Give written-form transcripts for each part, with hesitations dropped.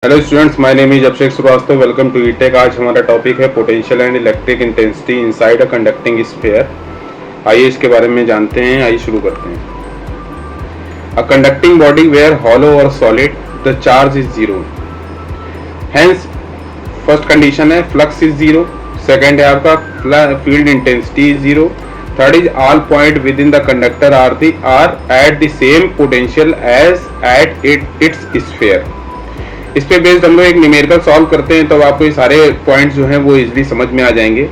Hello students, my name is Abhishek Srivastava. Welcome to eTech. आज हमारा topic है potential and electric intensity inside a conducting sphere. आइए इसके बारे में जानते हैं। आइए शुरू करते हैं। A conducting body where hollow और solid the charge is zero. Hence first condition है फ्लक्स इज जीरो। सेकेंड है आपका field intensity is zero. Third is all point within the conductor are at the same potential as at its sphere. इस पे based हम लोग एक numerical solve करते हैं, तो आपको ये सारे पॉइंट्स जो हैं वो इजीली समझ में आ जाएंगे।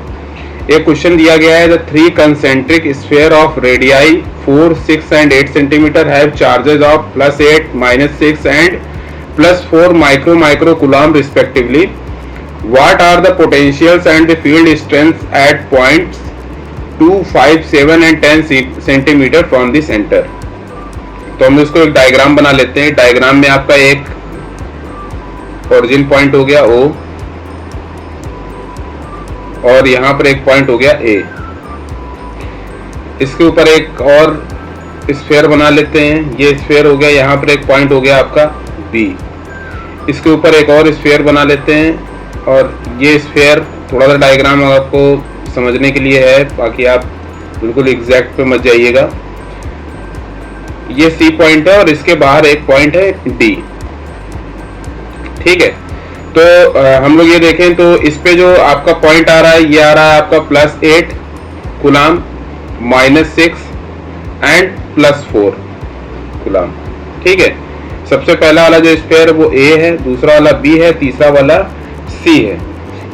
एक क्वेश्चन दिया गया है, the three concentric sphere of radii 4, 6 and 8 centimetre have charges of +8, -6 and +4 microcoulomb respectively. What are the potentials and the field strength at points 2, 5, 7 and 10 centimetre from the centre. तो हम इसको एक diagram बना लेते हैं। Diagram में आपका एक ओरिजिन पॉइंट हो गया O, और यहां पर एक पॉइंट हो गया A। इसके ऊपर एक और स्फीयर बना लेते हैं। ये स्फीयर हो गया, यहां पर एक पॉइंट हो गया आपका B। इसके ऊपर एक और स्फीयर बना लेते हैं, और ये स्फीयर थोड़ा सा डायग्राम आपको समझने के लिए है, बाकी आप बिल्कुल एग्जैक्ट पे मत जाइएगा। ये C पॉइंट है और इसके बाहर एक पॉइंट है D। ठीक है, तो हम लोग ये देखें तो इस पे जो आपका पॉइंट आ रहा है, ये आ रहा है आपका +8 कूलम्ब, -6 एंड +4 कूलम्ब। ठीक है, सबसे पहला वाला जो स्फीयर वो A है, दूसरा वाला B है, तीसरा वाला C है।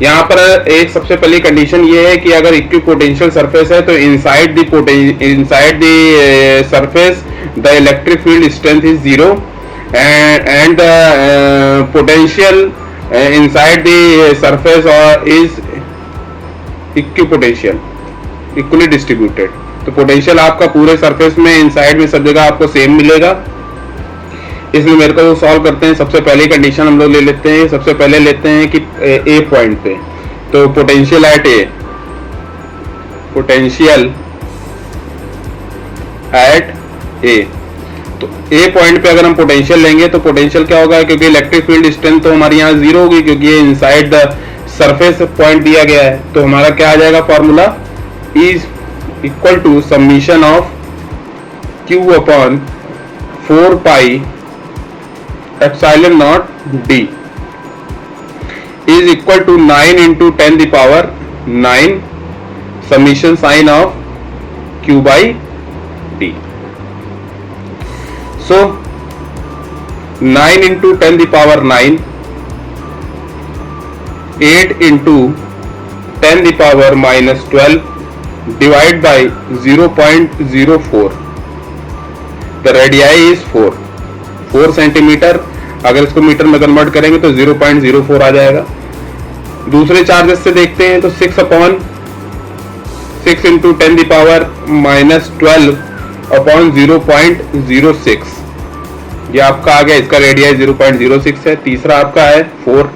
यहाँ पर एक सबसे पहली कंडीशन ये है कि अगर इक्विपोटेंशियल सरफेस है तो inside the surface the electric field strength is 0 and the potential inside the surface is equipotential, equally distributed। तो पोटेंशियल आपका पूरे सरफेस में इनसाइड में सब जगह आपको सेम मिलेगा। इस न्यूमेरिकल को सॉल्व करते हैं। सबसे पहली कंडीशन हम लोग ले लेते हैं। सबसे पहले लेते हैं कि ए पॉइंट पे, तो potential at A, potential at A. तो ए पॉइंट पे अगर हम पोटेंशियल लेंगे तो पोटेंशियल क्या होगा, क्योंकि इलेक्ट्रिक फील्ड स्ट्रेंथ तो हमारी यहाँ 0 होगी, क्योंकि ये इनसाइड द सरफेस पॉइंट दिया गया है। तो हमारा क्या आ जाएगा formula, is equal to summation of Q upon 4 pi epsilon not D is equal to 9 into 10 the power 9 summation sign of Q by D। So 9 into 10 the power 9, 8 into 10 the power -12 divide by 0.04। The radii is 4 centimetre. अगर इसको metre में convert करेंगे तो 0.04 आ जाएगा। दूसरे charges से देखते हैं तो 6 into 10 the power -12 अपॉन 0.06, ये आपका आ गया। इसका रेडियस 0.06 है। तीसरा आपका है 4,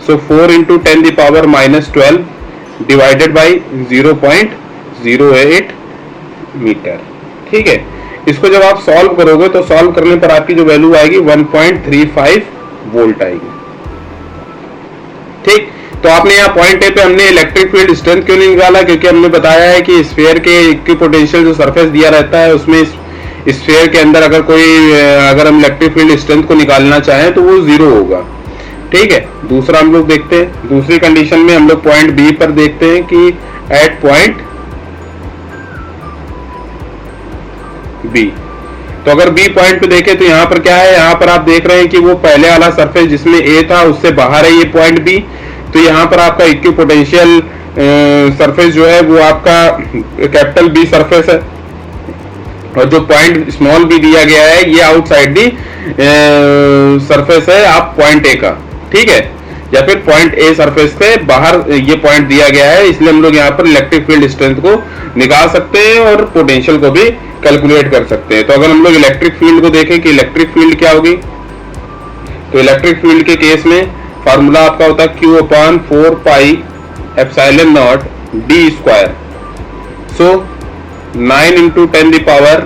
so 4 into 10 the power -12 divided by 0.08 metre. ठीक है, इसको जब आप सॉल्व करोगे तो सॉल्व करने पर आपकी जो वैल्यू आएगी 1.35 वोल्ट आएगी। ठीक, तो आपने यहाँ पॉइंट ए पे हमने इलेक्ट्रिक फील्ड स्ट्रेंथ क्यों नहीं निकाला, क्योंकि हमने बताया है कि स्फीयर के इक्विपोटेंशियल जो सरफेस दिया रहता है उसमें स्फीयर के अंदर अगर हम इलेक्ट्रिक फील्ड स्ट्रेंथ को निकालना चाहें तो वो 0 होगा। ठीक है, दूसरा हम लोग देखते हैं। दूसरी कंडीशन में हम लोग पॉइंट बी पर देखते हैं कि एट पॉइंट बी, तो अगर बी पॉइंट पे देखें तो यहाँ पर क्या है, यहाँ पर आप देख रहे हैं कि वो पहले वाला सरफेस जिसमें ए था उससे बाहर है ये पॉइंट बी। तो यहाँ पर आपका इक्विपोटेंशियल सरफेस जो है वो आपका कैपिटल बी सरफेस है, और जो पॉइंट स्मॉल बी दिया गया है ये आउटसाइड दी सरफेस है आप पॉइंट ए का। ठीक है, या फिर पॉइंट ए सरफेस से बाहर ये पॉइंट दिया गया है, इसलिए हम लोग यहाँ पर इलेक्ट्रिक फील्ड स्ट्रेंथ को निकाल सकते हैं और पोटेंशियल को भी कैलकुलेट कर सकते हैं। तो अगर हम लोग इलेक्ट्रिक फील्ड को देखें कि इलेक्ट्रिक फील्ड क्या होगी, तो इलेक्ट्रिक फील्ड के केस में फार्मूला आपका होता है Q upon 4 pi epsilon not D square. So 9 into 10 the power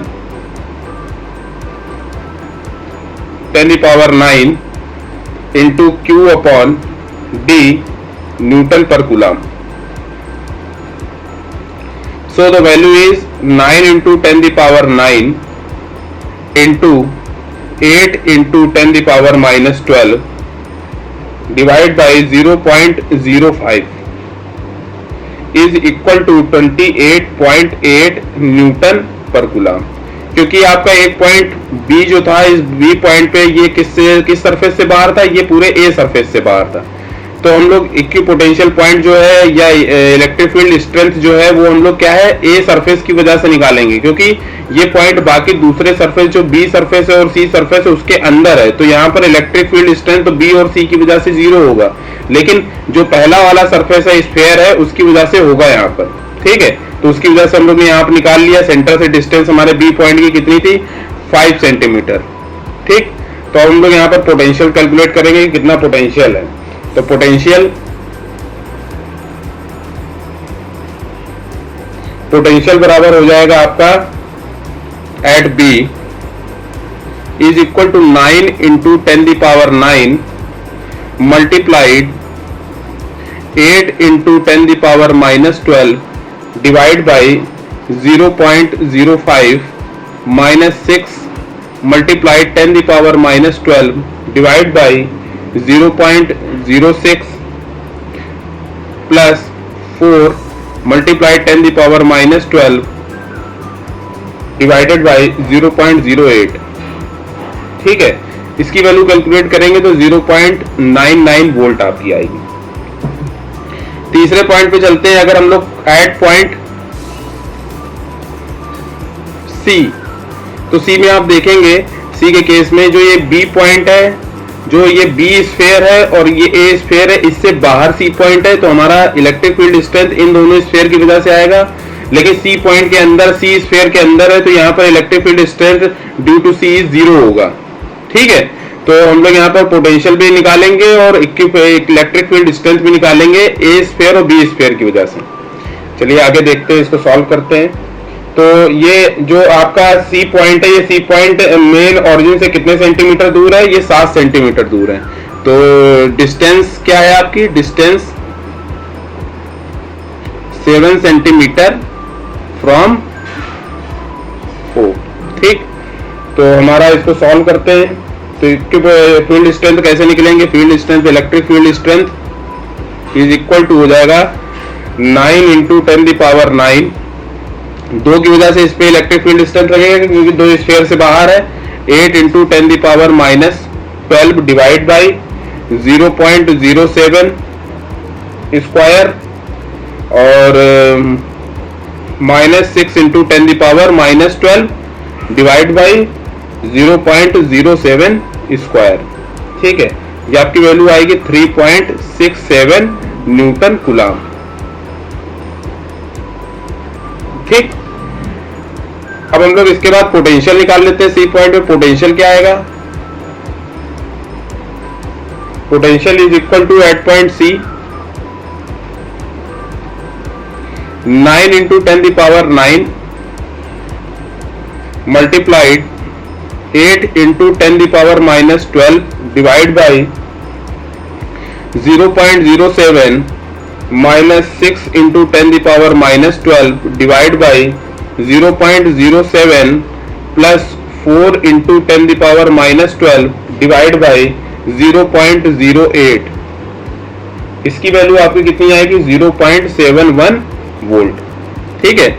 9 into Q upon D Newton पर coulomb. So the value is 9 into 10 the power 9 into 8 into 10 the power minus 12 divided by 0.05 is equal to 28.8 Newton पर coulomb. क्योंकि आपका एक point B जो था, इस B point पे ये किस सरफेस से बाहर था, ये पूरे ए सरफेस से बाहर था. तो हम लोग इक्विपोटेंशियल पॉइंट जो है या इलेक्ट्रिक फील्ड स्ट्रेंथ जो है वो हम लोग क्या है, ए सरफेस की वजह से निकालेंगे. क्योंकि ये पॉइंट बाकी दूसरे सरफेस जो बी सरफेस है और सी सरफेस है उसके अंदर है, तो यहाँ पर इलेक्ट्रिक फील्ड स्ट्रेंथ तो बी और सी की वजह से 0 होगा, लेकिन जो पहला वाला सरफेस है स्फीयर है उसकी वजह से होगा यहाँ पर. ठीक है, तो उसकी वजह से हम लोग ने यहाँ पर निकाल लिया. सेंटर से डिस्टेंस हमारे बी पॉइंट की कितनी थी, 5 सेंटीमीटर. ठीक, तो हम लोग यहाँ पर पोटेंशियल कैलकुलेट करेंगे कि कितना पोटेंशियल है. तो पोटेंशियल बराबर हो जाएगा आपका at B is equal to 9 into 10 the power 9 multiplied 8 into 10 the power minus 12 divide by 0.05 minus 6 multiplied 10 the power minus 12 divide by 0.06 plus 4 multiplied 10 the power minus 12 divided by 0.08. ठीक है, इसकी value calculate करेंगे तो 0.99 volt आपकी आएगी. तीसरे point पे चलते हैं. अगर हम लोग एट पॉइंट सी, तो सी में आप देखेंगे, सी के केस में जो ये बी पॉइंट है, जो ये बी स्फीयर है और ये ए स्फीयर है, इससे बाहर सी पॉइंट है, तो हमारा इलेक्ट्रिक फील्ड स्ट्रेंथ इन दोनों स्फीयर की वजह से आएगा. लेकिन सी पॉइंट के अंदर, सी स्फीयर के अंदर है, तो यहाँ पर electric field strength due to C 0 होगा. ठीक है, तो हम लोग यहाँ पर पोटेंशियल भी निकालेंगे और इलेक्ट्रिक फील्ड स्ट्रेंथ भी निकालेंगे ए स्फीयर और बी स्फीयर की वजह से. चलिए आगे देखते हैं, इसको सॉल्व करते हैं. तो ये जो आपका सी पॉइंट है, ये सी पॉइंट मेन ऑरिजिन से कितने सेंटीमीटर दूर है, ये 7 सेंटीमीटर दूर है. तो डिस्टेंस क्या है आपकी, डिस्टेंस 7 सेंटीमीटर फ्रॉम ओ. ठीक, तो हमारा इसको सॉल्व करते हैं. तो फील्ड स्ट्रेंथ कैसे निकलेंगे, field strength, electric field strength is equal to हो जाएगा 9 इंटू 10 द पावर 9. 2 की वजह से इस पे इलेक्ट्रिक फील्ड स्ट्रेंथ लगेगा क्योंकि 2 स्फीयर से बाहर है. 8 into 10 the power minus 12 divide by 0.07 square और minus 6 into 10 the power minus 12 divide by 0.07 square. ठीक है, ये आपकी वैल्यू आएगी 3.67 न्यूटन कूलम. ठीक, अब हम लोग इसके बाद पोटेंशियल निकाल लेते हैं. सी पॉइंट पे पोटेंशियल क्या आएगा, potential is equal to at point C 9 into 10 the power 9 multiplied 8 into 10 the power minus 12 divide by 0.07 minus 6 into 10 the power minus 12 divide by 0.07 plus 4 into 10 the power minus 12 divide by 0.08. इसकी value आपकी कितनी आएगी, 0.71 volt. ठीक है,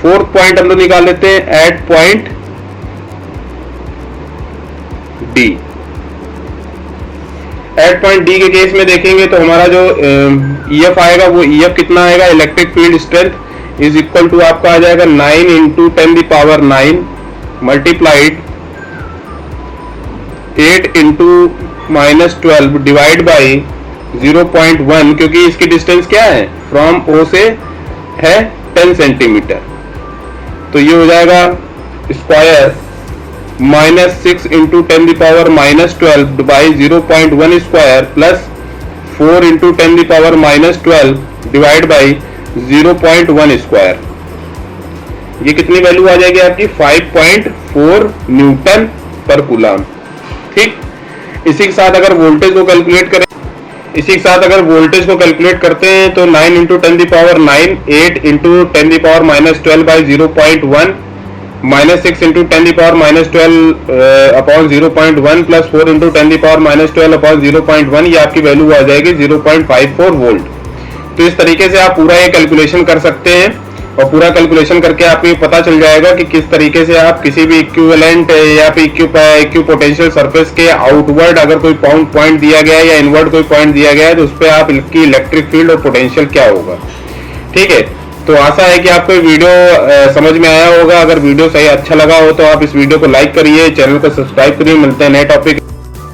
fourth point हम लोग निकाल लेते हैं at point D. At point D के केस में देखेंगे तो हमारा जो EF आएगा वो EF कितना आएगा, electric field strength is equal to आपका आ जाएगा 9 into 10 the power 9 multiplied 8 into minus 12 divide by 0.1 क्योंकि इसकी डिस्टेंस क्या है फ्रॉम O से है 10 सेंटीमीटर. तो ये हो जाएगा square minus 6 into 10 the power minus 12 by 0.1 square plus 4 into 10 the power minus 12 divide by 0.1 square. ये कितनी वैल्यू आ जाएगी आपकी 5.4 न्यूटन पर कूलम. ठीक, इसी के साथ अगर वोल्टेज को कैलकुलेट करें, इसी के साथ अगर वोल्टेज को कैलकुलेट करते हैं तो 9 into 10 the power 9, 8 into 10 the power minus 12 by 0.1, minus 6 into 10 the power minus 12 upon 0.1 plus 4 into 10 the power minus 12 upon 0.1, ये आपकी वैल्यू आ जाएगी 0.54 वोल्ट। तो इस तरीके से आप पूरा ये कैलकुलेशन कर सकते हैं और पूरा कैलकुलेशन करके आपको पता चल जाएगा कि किस तरीके से आप किसी भी इक्विवेलेंट या फिर इक्यू पोटेंशियल सरफेस के आउटवर्ड अगर कोई पॉइंट दिया गया है या इनवर्ड कोई पॉइंट दिया गया है तो उस पर आप इसकी इलेक्ट्रिक फील्ड और पोटेंशियल क्या होगा। ठीक है, तो आशा है कि आपको वीडियो समझ में आया होगा। अगर वीडियो सही अच्छा लगा हो तो आप इस वीडियो को लाइक करिए, चैनल को सब्सक्राइब करिए। मिलते हैं नए टॉपिक।